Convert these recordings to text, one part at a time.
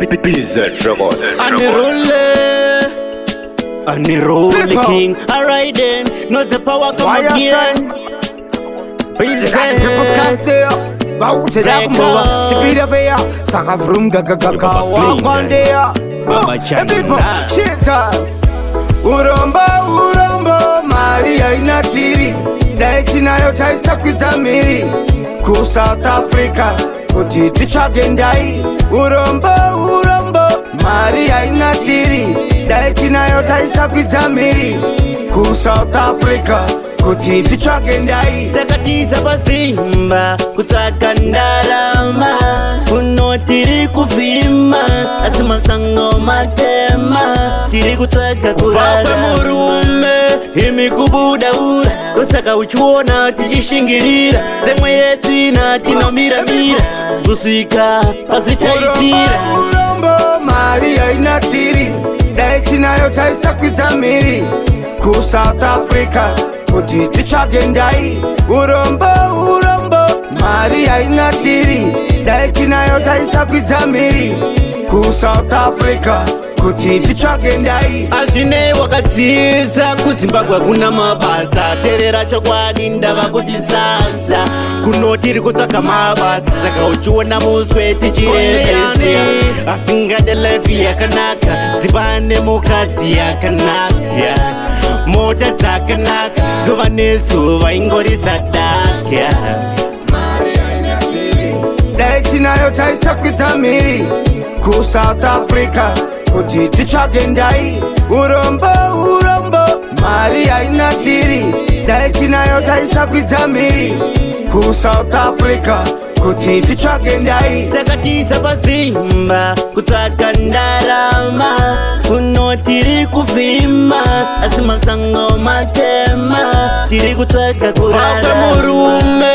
PZ Records. And the rolling king. Alright then, not the power come again. Urombo Maria inatiri daiti nayo taisa kutamiri ku South Africa kuti tichagendai. Urombo Maria inatiri daiti nayo taisa kutamiri ku South Africa kuti tichagendai. Takatiza pasimba kutsvaka ndarama kuno tiri kuvhima asi masango matema tiri kutsvaka kurarama murume imi kubudaura kusaka uchiona tichishingirira semwe yetu ina tinomiramira kusvika pasichaitira. Urombo Maria inatiri daiti nayo taisa kutamiri ku South Africa kuti tichagendai. Urombo Maria inatiri daiti nayo taisa kutamiri ku South Africa kuti tichagendai. Azvine wakadziza kuZimbabwe kuna mabasa terera chokwadi ndava kuti sasa kuno tiri kutsvaka mabasa saka uchiona muswe tichirevesa asingade life yakanaka zivane mukadzi yakanaka mota dzakanaka zuva nezuva ingori sadaka. Daiti nayo taisa kutamiri ku South Africa kuti tichagendai. Urombo Maria inatiri daiti nayo taisa kutamiri ku South Africa kuti tichagendai. Takatiza pasimba kutsvaka ndarama kuno tiri kuvhima asi masango matema tiri kutsvaka kurarama murume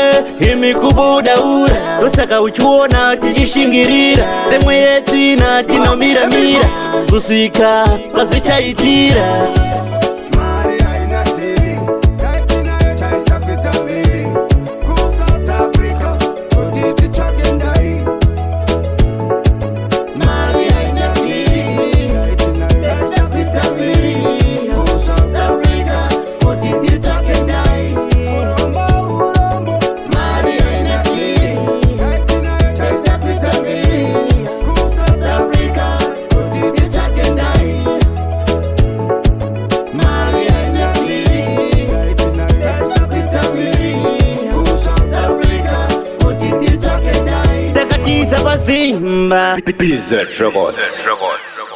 imi kubudaura kusaka uchiona tichishingirira semwe yetu ina tinomiramira kusvika pasichaitira. PZ Records.